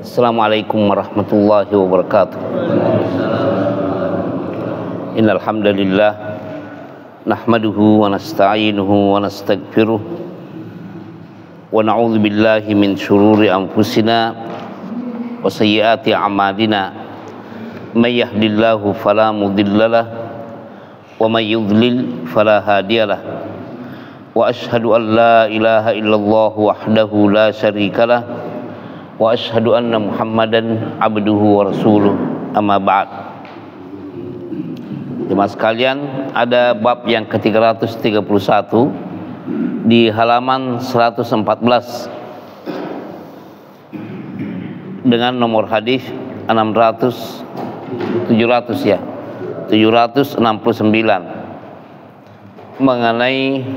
Assalamualaikum warahmatullahi wabarakatuh. Innal hamdalillah nahmaduhu wa nasta'inuhu wa nastaghfiruh wa na'udzu billahi min shururi anfusina wa sayyiati a'malina. May yahdihillahu fala mudhillalah wa may yudlil fala hadiyalah. Wa ashhadu an la ilaha illallah wahdahu la syarikalah wa ashhadu anna Muhammadan abduhu wa rasuluh. Amma ba'd. Jemaah sekalian, ada bab yang ke-331 di halaman 114 dengan nomor hadis 769 mengenai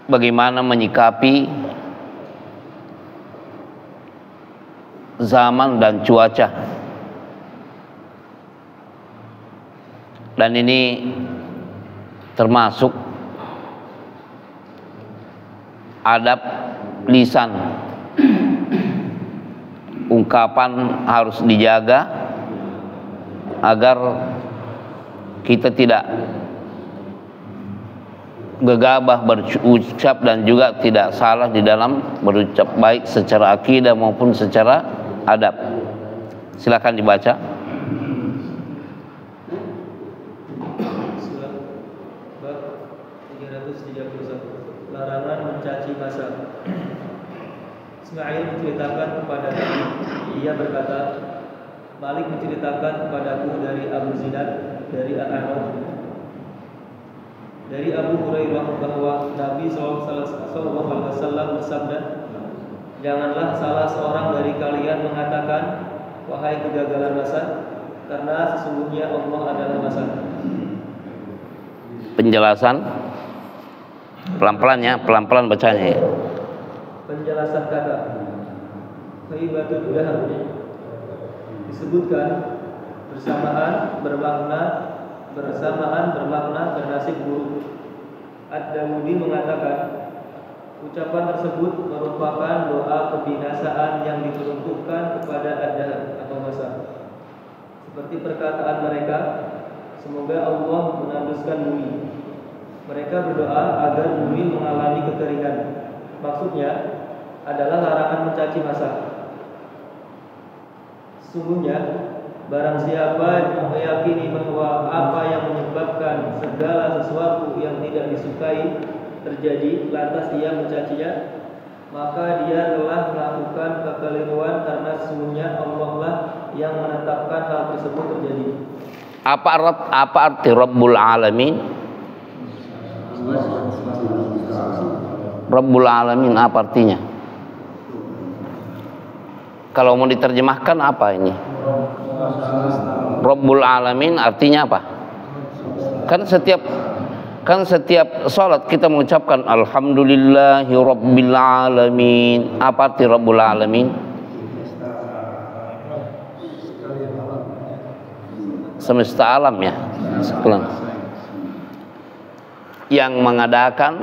bagaimana menyikapi zaman dan cuaca. Dan ini termasuk adab lisan. Ungkapan harus dijaga agar kita tidak gegabah berucap dan juga tidak salah di dalam berucap, baik secara akidah maupun secara adab. Silakan dibaca. Bab 331. Larangan mencaci massa. Ismail menceritakan kepada Nabi, ia berkata, Malik menceritakan kepadaku dari Abu Zinad dari Al-A'raj dari Abu Hurairah bahwa Nabi SAW bersabda, janganlah salah seorang dari kalian mengatakan, wahai kegagalan massa, karena sesungguhnya Allah adalah massa. Penjelasan pelan-pelan ya, pelan-pelan bacanya ya. Penjelasan kata Khaibatul Dahab disebutkan bersamaan bermakna bernasib buruk. Ad-Dawudi mengatakan ucapan tersebut merupakan doa kebinasaan yang diperuntukkan kepada Ad-Dahab atau massa. Seperti perkataan mereka, semoga Allah menanduskan bumi. Mereka berdoa agar bumi mengalami kekeringan. Maksudnya adalah larangan mencaci massa. Sesungguhnya barang siapa yang meyakini bahwa apa yang menyebabkan segala sesuatu yang tidak disukai terjadi lantas ia mencacinya, maka dia telah melakukan kekeliruan karena sesungguhnya Allah lah yang menetapkan hal tersebut terjadi. Apa arti Rabbul Alamin? Rabbul Alamin apa artinya? Kalau mau diterjemahkan apa ini? Rabbul Alamin artinya apa? Kan setiap salat kita mengucapkan Alhamdulillahi Rabbil Alamin. Apa arti Rabbul Alamin? Semesta alam ya. Yang mengadakan,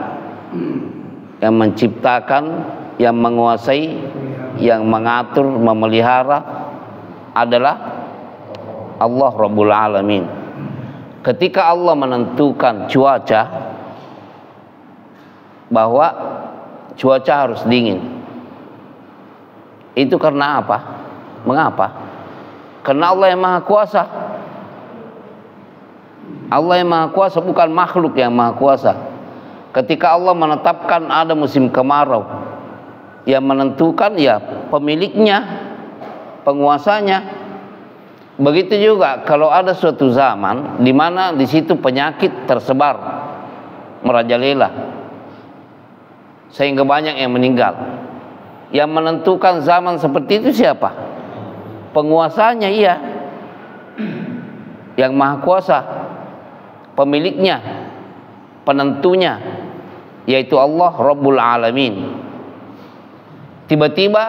yang menciptakan, yang menguasai, yang mengatur, memelihara adalah Allah Rabbul Alamin. Ketika Allah menentukan cuaca, bahwa cuaca harus dingin, itu karena apa? Mengapa? Karena Allah yang Maha Kuasa. Allah yang Maha Kuasa, bukan makhluk yang Maha Kuasa. Ketika Allah menetapkan ada musim kemarau, yang menentukan ya pemiliknya, penguasanya. Begitu juga kalau ada suatu zaman di mana di situ penyakit tersebar merajalela sehingga banyak yang meninggal. Yang menentukan zaman seperti itu siapa? Penguasanya, iya. Yang Maha Kuasa, pemiliknya, penentunya, yaitu Allah Rabbul Alamin. Tiba-tiba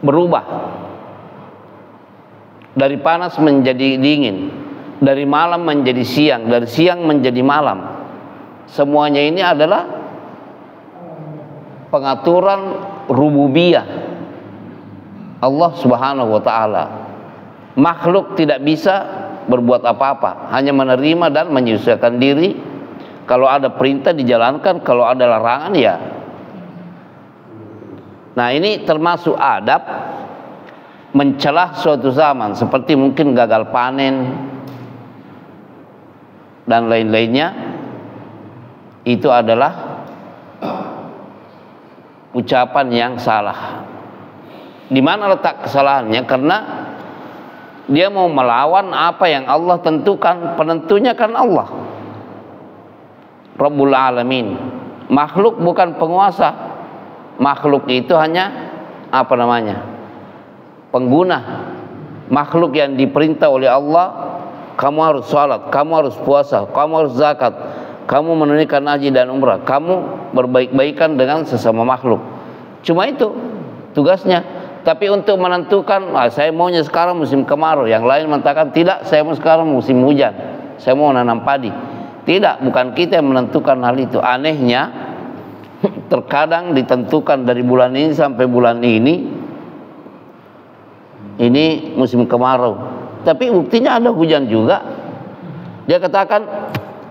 berubah dari panas menjadi dingin, dari malam menjadi siang, dari siang menjadi malam. Semuanya ini adalah pengaturan rububiyah Allah Subhanahu wa taala. Makhluk tidak bisa berbuat apa-apa, hanya menerima dan menyesuaikan diri. Kalau ada perintah dijalankan, kalau ada larangan ya. Nah, ini termasuk adab mencelah suatu zaman, seperti mungkin gagal panen dan lain-lainnya. Itu adalah ucapan yang salah. Di mana letak kesalahannya? Karena dia mau melawan apa yang Allah tentukan. Penentunya kan Allah, Rabbul Alamin. Makhluk bukan penguasa. Makhluk itu hanya pengguna. Makhluk yang diperintah oleh Allah, kamu harus sholat, kamu harus puasa, kamu harus zakat, kamu menunaikan haji dan umrah, kamu berbaik-baikan dengan sesama makhluk. Cuma itu tugasnya. Tapi untuk menentukan, saya maunya sekarang musim kemarau, yang lain mengatakan tidak, saya mau sekarang musim hujan, saya mau nanam padi. Tidak, bukan kita yang menentukan hal itu. Anehnya, terkadang ditentukan dari bulan ini sampai bulan ini musim kemarau, tapi buktinya ada hujan juga. Dia katakan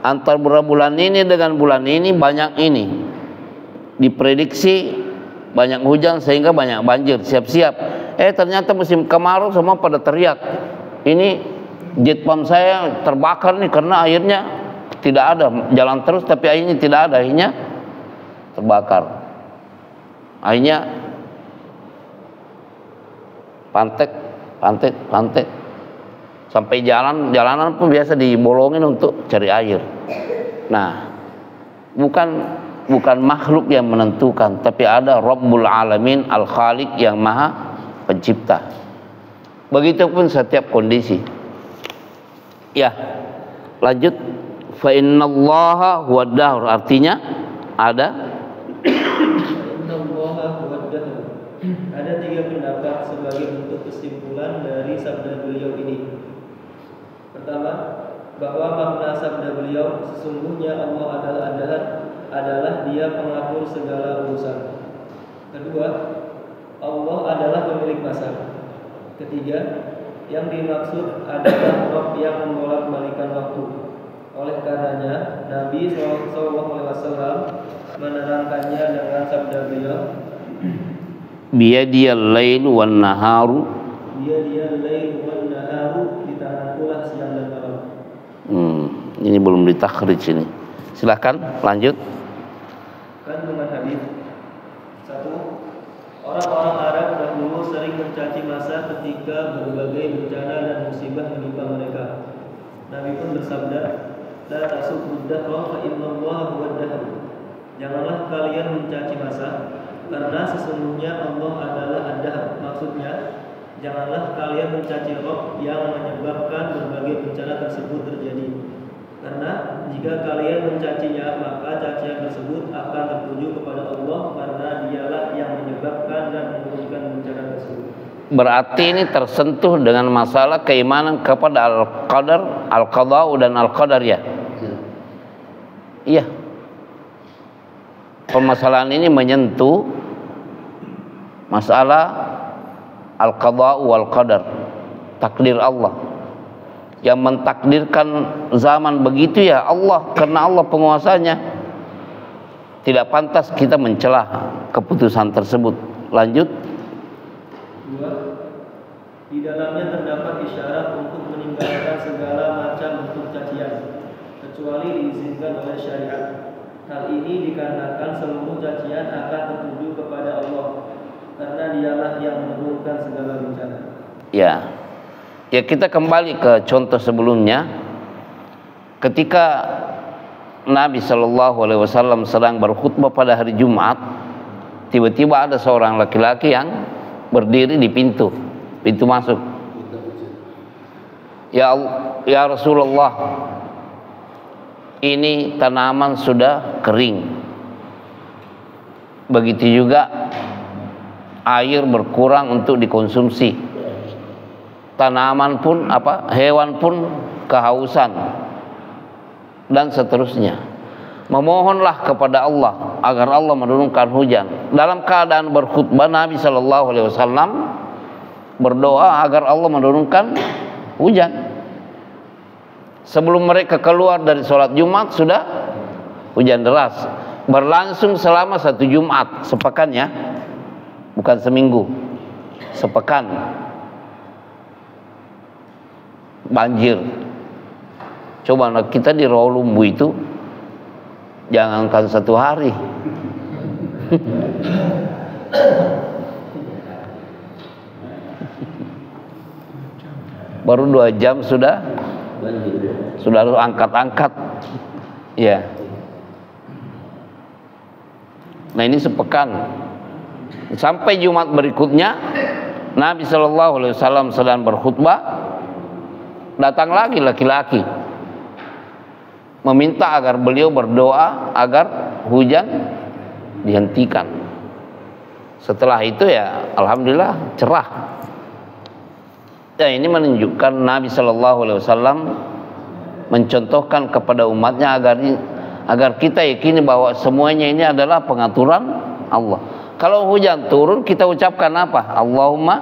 antar bulan ini dengan bulan ini banyak ini, diprediksi banyak hujan sehingga banyak banjir, siap-siap. Ternyata musim kemarau semua pada teriak, ini jet pump saya terbakar nih karena airnya tidak ada, jalan terus tapi airnya tidak ada, akhirnya terbakar. Akhirnya pantek sampai jalanan pun biasa dibolongin untuk cari air. Nah, bukan makhluk yang menentukan, tapi ada Rabbul Alamin, Al-Khaliq yang Maha Pencipta. Begitupun setiap kondisi. Ya, lanjut. Fa innallaha huwad dahr, artinya ada Ada tiga pendapat sebagai bentuk kesimpulan dari sabda beliau ini. Pertama, bahwa makna sabda beliau sesungguhnya Allah adalah Dia pengatur segala urusan. Kedua, Allah adalah pemilik masa. Ketiga, yang dimaksud adalah Rabb yang membolak-balikan waktu. Oleh karenanya, Nabi SAW menerangkannya dengan sabda beliau, biyadiyal lail wan naharu. Biyadiyal lail wan naharu, di tangankulah siang dan malam. Ini belum ditakhrij ini. Silakan lanjut. Kandungan hadis. 1. Orang-orang Arab dahulu sering mencaci masa ketika berbagai bencana dan musibah menimpa mereka. Nabi pun bersabda, la tasubbu dahra fa innallaha huwad dahr. Janganlah kalian mencaci masa, karena sesungguhnya Allah adalah ad-dahr. Maksudnya, janganlah kalian mencaci Rabb yang menyebabkan berbagai bencana tersebut terjadi. Karena jika kalian mencacinya, maka cacian tersebut akan tertuju kepada Allah, karena Dialah yang menyebabkan dan menurunkan bencana tersebut. Berarti ini tersentuh dengan masalah keimanan kepada al-qadar, al-qadha dan al-qadar, ya. Iya. Permasalahan ini menyentuh masalah al-qadha wal qadar, takdir Allah. Yang mentakdirkan zaman begitu ya Allah, karena Allah penguasanya. Tidak pantas kita mencela keputusan tersebut. Lanjut. 2. Di dalamnya terdapat isyarat untuk meninggalkan segala macam bentuk cacian, kecuali diizinkan oleh syariat. Hal ini dikarenakan seluruh cacian akan tertuju kepada Allah, karena Dialah yang menurunkan segala bencana. Ya, kita kembali ke contoh sebelumnya. Ketika Nabi SAW sedang berkhutbah pada hari Jumat, tiba-tiba ada seorang laki-laki yang berdiri di pintu masuk. Ya Rasulullah, ini tanaman sudah kering. Begitu juga air berkurang untuk dikonsumsi. Tanaman pun hewan pun kehausan dan seterusnya. Memohonlah kepada Allah agar Allah menurunkan hujan. Dalam keadaan berkhutbah, Nabi SAW berdoa agar Allah menurunkan hujan. Sebelum mereka keluar dari sholat Jumat sudah hujan deras, berlangsung selama 1 Jumat, sepekan ya, bukan seminggu, sepekan banjir. Coba kita di Rawalumbu itu jangankan 1 hari baru 2 jam sudah harus angkat-angkat ya. Nah ini sepekan. Sampai Jumat berikutnya Nabi SAW sedang berkhutbah, datang lagi laki-laki meminta agar beliau berdoa agar hujan dihentikan. Setelah itu ya alhamdulillah cerah. Ya ini menunjukkan Nabi SAW mencontohkan kepada umatnya agar kita yakini bahwa semuanya ini adalah pengaturan Allah. Kalau hujan turun kita ucapkan apa? Allahumma,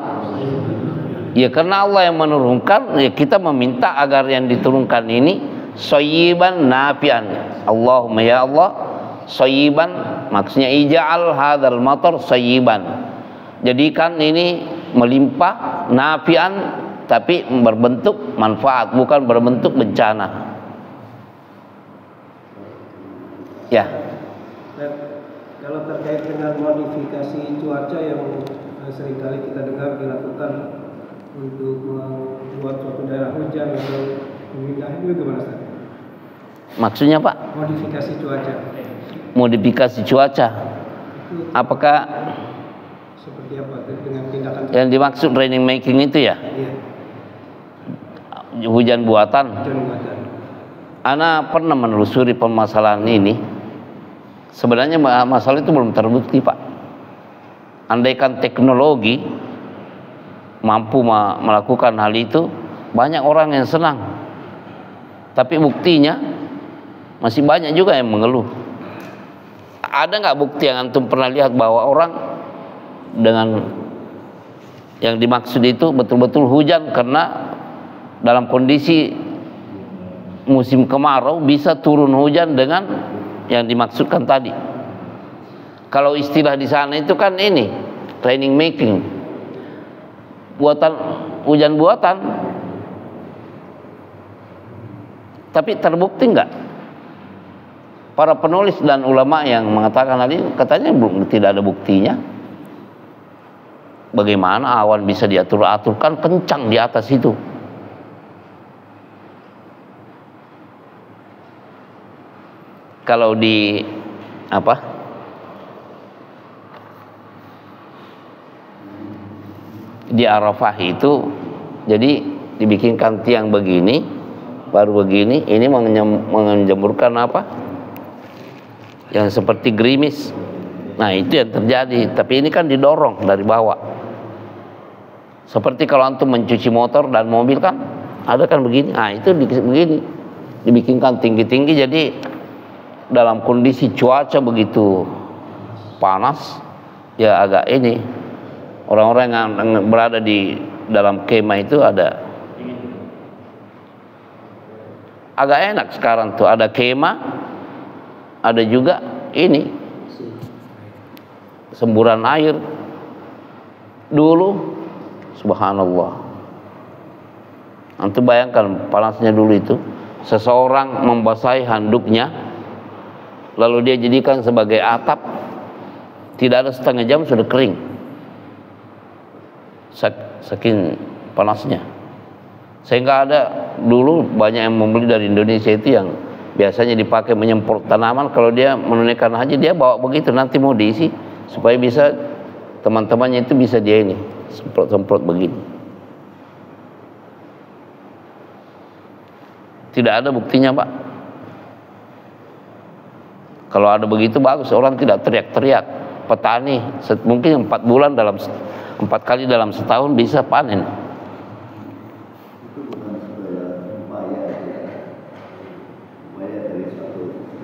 ya karena Allah yang menurunkan, ya kita meminta agar yang diturunkan ini shayyiban nafi'an. Allahumma ya Allah shayyiban, maksudnya ija'al hadzal matar shayyiban, jadikan ini melimpah, nafi'an, tapi berbentuk manfaat, bukan berbentuk bencana. Ya. Kalau terkait dengan modifikasi cuaca yang seringkali kita dengar dilakukan untuk membuat suatu daerah hujan atau memindah, itu gimana Ustaz? Maksudnya Pak? Modifikasi cuaca. Modifikasi cuaca. Apakah seperti apa dengan tindakan yang dimaksud rain making itu ya? Iya. Hujan buatan. Hujan buatan. Ana pernah menelusuri permasalahan ini. Sebenarnya masalah itu belum terbukti Pak. Andaikan teknologi mampu melakukan hal itu, banyak orang yang senang. Tapi buktinya masih banyak juga yang mengeluh. Ada nggak bukti yang antum pernah lihat bahwa orang dengan yang dimaksud itu betul-betul hujan karena dalam kondisi musim kemarau bisa turun hujan dengan yang dimaksudkan tadi? Kalau istilah di sana itu kan ini raining making, buatan, hujan buatan. Tapi terbukti enggak? Para penulis dan ulama yang mengatakan hal ini katanya belum, tidak ada buktinya. Bagaimana awan bisa diatur-atur, kan kencang di atas itu. Kalau di di Arafah itu, jadi dibikinkan tiang begini, baru begini, ini menjemurkan yang seperti gerimis. Nah itu yang terjadi, tapi ini kan didorong dari bawah. Seperti kalau antum mencuci motor dan mobil kan ada kan begini. Nah itu begini, dibikinkan tinggi-tinggi, jadi dalam kondisi cuaca begitu panas ya agak ini, orang-orang yang berada di dalam kemah itu agak enak sekarang tuh, ada kemah, ada juga ini semburan air. Dulu subhanallah, antum bayangkan panasnya dulu itu, seseorang membasahi handuknya lalu dia jadikan sebagai atap, tidak ada setengah jam sudah kering, saking panasnya. Sehingga ada dulu banyak yang membeli dari Indonesia itu yang biasanya dipakai menyemprot tanaman. Kalau dia menunaikan haji, dia bawa begitu, nanti mau diisi supaya bisa teman-temannya itu bisa dia ini semprot-semprot begini. Tidak ada buktinya Pak. Kalau ada begitu bagus, orang tidak teriak-teriak. Petani mungkin 4 bulan 4 kali dalam setahun bisa panen. Itu bukan sekedar upaya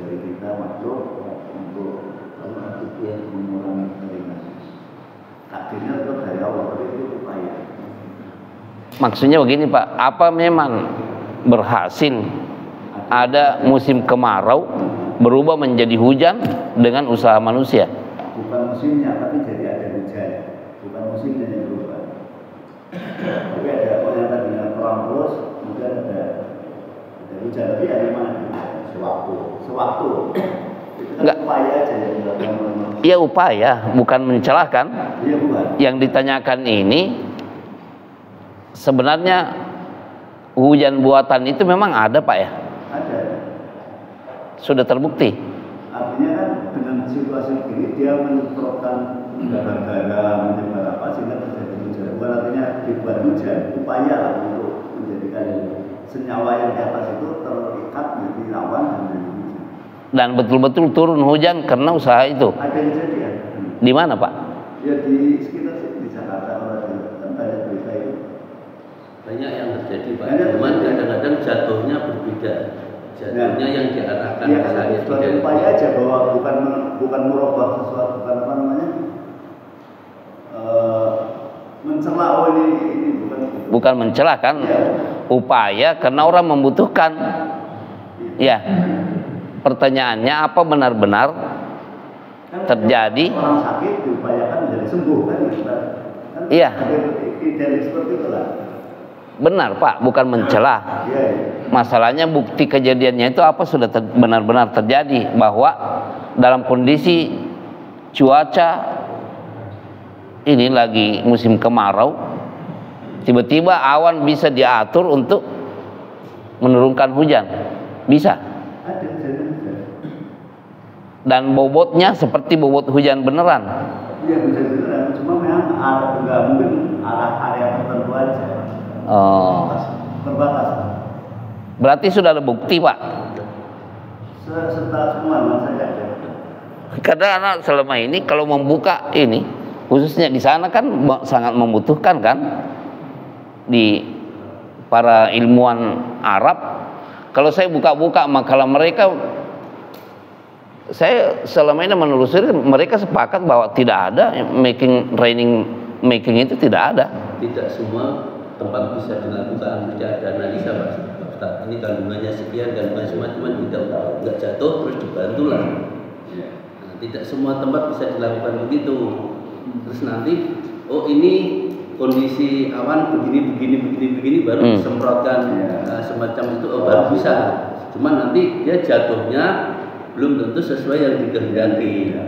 dari kita makhluk untuk mengurangi keringat. Takdirnya itu dari Allah, tapi itu upaya. Maksudnya begini Pak, apa memang berhasil ada musim kemarau berubah menjadi hujan dengan usaha manusia? Bukan musimnya, tapi jadi ada hujan. Bukan musimnya yang berubah. Tapi ada yang tadinya terang terus, kemudian ada hujan. Tapi ada mana? Sewaktu. Itu kan upaya aja yang dilakukan manusia. Iya upaya, bukan mencelahkan. Iya bukan. Yang ditanyakan ini sebenarnya hujan buatan itu memang ada Pak ya? Ada. Sudah terbukti. Artinya kan dengan situasi ini dia menyemprotkan garam-garam, menyebar apa sehingga terjadi hujan. Bukan artinya dibuat hujan, upaya lah untuk menjadikan senyawa yang di atas itu terikat menjadi rawan dan menjadi hujan. Dan betul-betul turun hujan karena usaha itu. Ada kejadian. Di mana Pak? Ya di sekitar sini di Jakarta kan banyak berita itu. Banyak yang terjadi Pak. Banyak Cuman terjadi. kadang-kadang jatuhnya berbeda. Jatuhnya yang diarahkan Iya, misalnya suatu tidak. upaya aja bahwa bukan merubah sesuatu, bukan apa namanya mencela ini bukan. Bukan mencela kan? Iya. Upaya karena orang membutuhkan. Ya. Pertanyaannya apa benar-benar Kan terjadi? Orang sakit diupayakan menjadi sembuh kan gitu kan. Iya. Idealis seperti itulah. Benar Pak, bukan mencela. Iya. Masalahnya bukti kejadiannya itu apa sudah benar-benar terjadi, bahwa dalam kondisi cuaca ini lagi musim kemarau, tiba-tiba awan bisa diatur untuk menurunkan hujan, bisa. Ada kejadian. Dan bobotnya seperti bobot hujan beneran. Iya bisa beneran, cuma memang nggak mungkin arah area tertentu aja. Oh, Terbatas. berarti sudah ada bukti Pak. Setelah semua saya ada. Karena anak selama ini kalau membuka ini, khususnya di sana kan sangat membutuhkan kan, di para ilmuwan Arab. Kalau saya buka-buka makalah mereka, saya selama ini menelusuri, mereka sepakat bahwa tidak ada making itu tidak ada. Tidak semua tempat bisa dilakukan, tidak ada analisa Pak. Ustaz, ini kandungannya sekian, kandungan cuma tidak jatuh terus dibantu lah. Nah, tidak semua tempat bisa dilakukan begitu. Terus nanti, oh ini kondisi awan begini baru disemprotkan semacam itu, oh baru bisa. Cuma nanti dia jatuhnya belum tentu sesuai yang dikehendaki.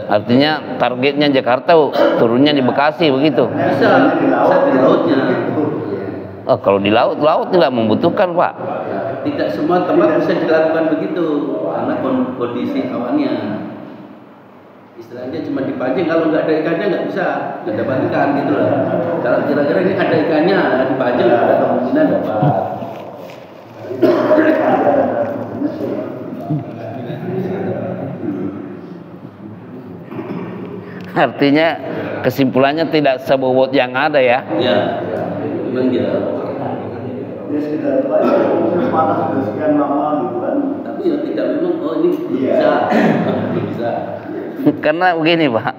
Artinya targetnya Jakarta, turunnya di Bekasi begitu. Bisa di lautnya. Oh, kalau di laut tidak membutuhkan Pak. Tidak semua tempat bisa dilakukan begitu karena kondisi awannya. Istilahnya cuma dipancing, kalau nggak ada ikannya nggak bisa, nggak dapat ikan gitu loh. Kalau kira-kira ini ada ikannya, dipancing ada kemungkinan dapat. Artinya kesimpulannya tidak sebobot yang ada ya. Ya, memang ya. Ya sekitar itu aja, panas sudah sekian lama gitu kan. Tapi ya tidak memang, oh ini belum bisa, belum bisa. Karena begini Pak,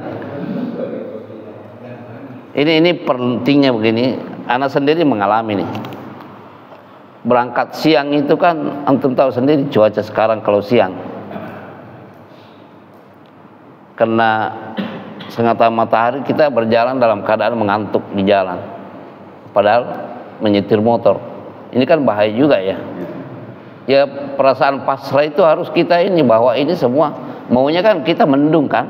ini pentingnya begini. Anak sendiri mengalami nih. Berangkat siang itu kan, antum tahu sendiri cuaca sekarang kalau siang, karena sengatan matahari kita berjalan dalam keadaan mengantuk di jalan, padahal menyetir motor ini kan bahaya juga ya. Ya perasaan pasrah itu harus kita ini, bahwa ini semua maunya kan kita mendung kan.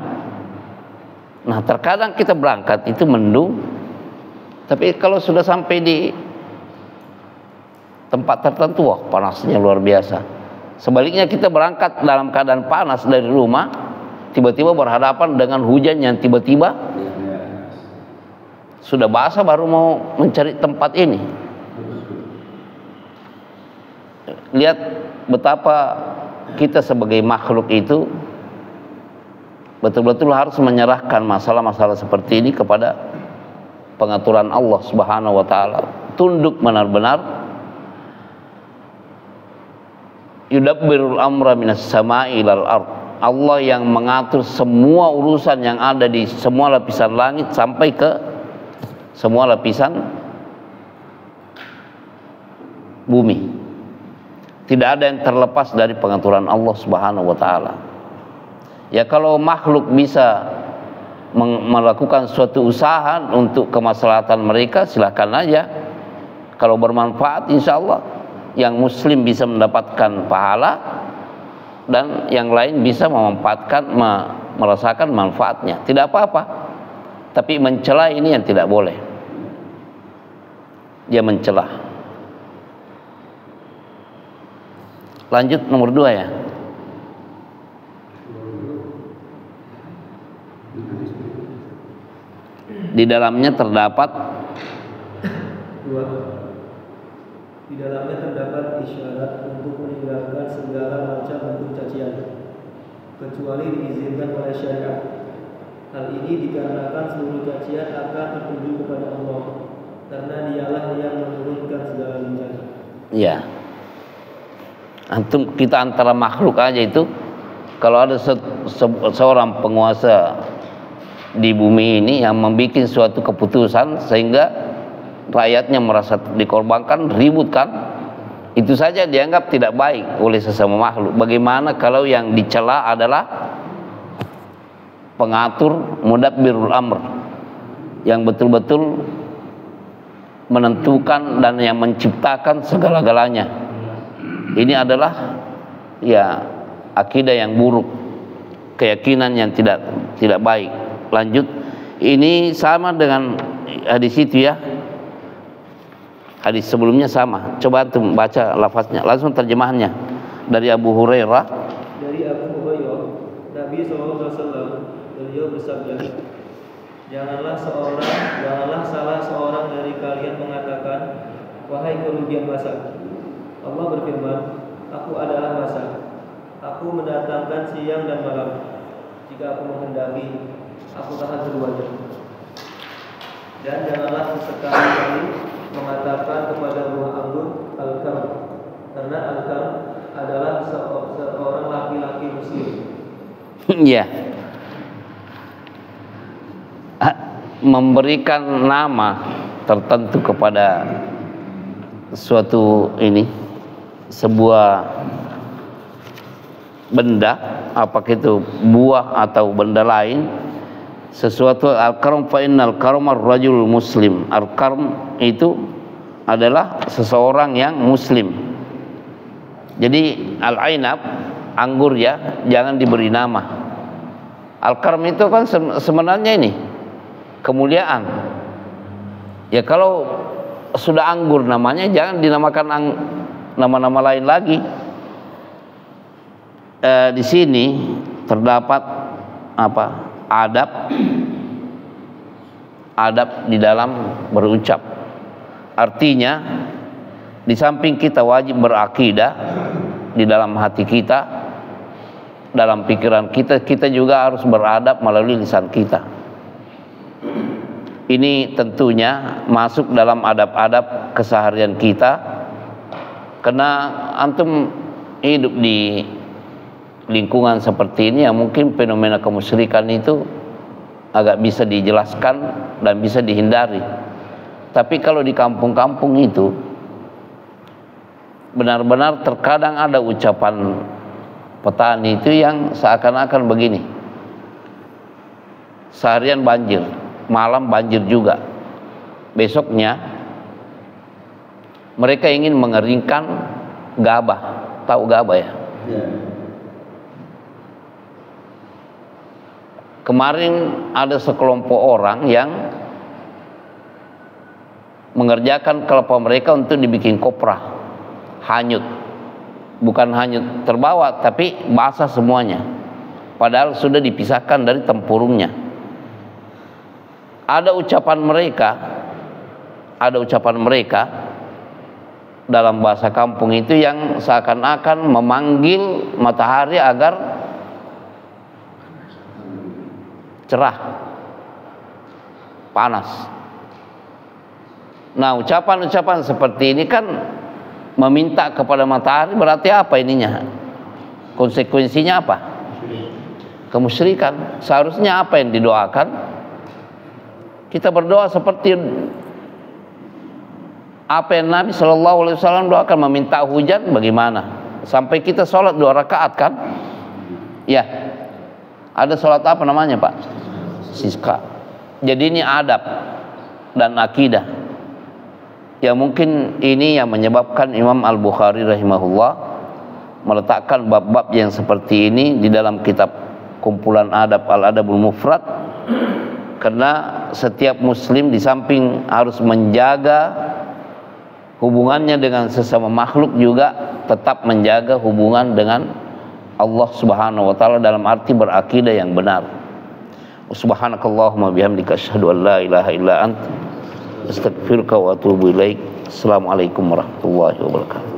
Nah terkadang kita berangkat itu mendung, tapi kalau sudah sampai di tempat tertentu, wah panasnya luar biasa. Sebaliknya kita berangkat dalam keadaan panas dari rumah, tiba-tiba berhadapan dengan hujan yang tiba-tiba sudah basah, baru mau mencari tempat ini. Lihat betapa kita sebagai makhluk itu betul-betul harus menyerahkan masalah-masalah seperti ini kepada pengaturan Allah Subhanahu wa taala. Tunduk benar-benar. Yudabbirul amra minas sama'i ilal ardh. Allah yang mengatur semua urusan yang ada di semua lapisan langit sampai ke semua lapisan bumi. Tidak ada yang terlepas dari pengaturan Allah Subhanahu wa taala. Ya kalau makhluk bisa melakukan suatu usaha untuk kemaslahatan mereka, silakan aja. Kalau bermanfaat, insya Allah yang muslim bisa mendapatkan pahala dan yang lain bisa merasakan manfaatnya. Tidak apa-apa. Tapi mencela ini yang tidak boleh. Dia mencela. Lanjut nomor 2 ya. Di dalamnya terdapat Di dalamnya terdapat isyarat untuk meninggalkan segala macam bentuk cacian, kecuali diizinkan oleh syariat. Hal ini dikarenakan seluruh cacian akan tertuju kepada Allah, karena Dialah yang menurunkan segala bencana. ya. Antum kita antara makhluk aja itu, kalau ada seorang penguasa di bumi ini yang membuat suatu keputusan sehingga rakyatnya merasa dikorbankan, ribut kan, itu saja dianggap tidak baik oleh sesama makhluk. Bagaimana kalau yang dicela adalah pengatur mudabbirul amr, yang betul-betul menentukan dan yang menciptakan segala-galanya. Ini adalah ya akidah yang buruk, keyakinan yang tidak baik. Lanjut, ini sama dengan hadis itu ya. Hadis sebelumnya sama. Coba antum baca lafaznya, langsung terjemahannya dari Abu Hurairah. Dari Abu Hurairah, Nabi SAW beliau bersabda, janganlah salah seorang dari kalian mengatakan, wahai kerugian masa. Allah berfirman, aku adalah masa. Aku mendatangkan siang dan malam. Jika aku menghendaki, aku tahan keduanya. Dan janganlah sesekali mengatakan kepada buah anggur al-karm, karena al-karm adalah seorang laki-laki muslim. Ya. Memberikan nama tertentu kepada suatu ini, sebuah benda, apakah itu buah atau benda lain, sesuatu. Al-karm fa innal karmar rajul muslim. Al-karm itu adalah seseorang yang muslim. Jadi al-ainab, anggur ya, jangan diberi nama. Al-karm itu kan sebenarnya ini kemuliaan. Ya kalau sudah anggur namanya, jangan dinamakan nama-nama lain lagi. Di sini terdapat apa? Adab di dalam berucap. Artinya di samping kita wajib berakidah di dalam hati kita, dalam pikiran kita, kita juga harus beradab melalui lisan kita. Ini tentunya masuk dalam adab-adab keseharian kita, karena antum hidup di lingkungan seperti ini, ya mungkin fenomena kemusyrikan itu agak bisa dijelaskan dan bisa dihindari. Tapi kalau di kampung-kampung itu benar-benar terkadang ada ucapan petani itu yang seakan-akan begini, seharian banjir, malam banjir juga, besoknya mereka ingin mengeringkan gabah. Tahu gabah ya? Kemarin ada sekelompok orang yang mengerjakan kelapa mereka untuk dibikin kopra, hanyut. Bukan hanyut terbawa, tapi basah semuanya. Padahal sudah dipisahkan dari tempurungnya. Ada ucapan mereka dalam bahasa kampung itu yang seakan-akan memanggil matahari agar cerah, panas. Nah, ucapan-ucapan seperti ini kan meminta kepada matahari, berarti apa ininya? Konsekuensinya apa? Kemusyrikan. Seharusnya apa yang didoakan? Kita berdoa seperti Apa yang Nabi SAW doakan meminta hujan bagaimana? Sampai kita sholat 2 rakaat kan? Ya. Ada sholat apa namanya Pak? Siska. Jadi ini adab dan akidah. Ya mungkin ini yang menyebabkan Imam Al-Bukhari rahimahullah meletakkan bab-bab yang seperti ini di dalam kitab kumpulan adab Al-Adabul Mufrad, karena setiap muslim di samping harus menjaga hubungannya dengan sesama makhluk, juga tetap menjaga hubungan dengan Allah Subhanahu wa taala dalam arti berakidah yang benar. Subhanakallahumma bihamdika asyhadu an la ilaha illa anta astaghfiruka wa atubu ilaik. Assalamualaikum warahmatullahi wabarakatuh.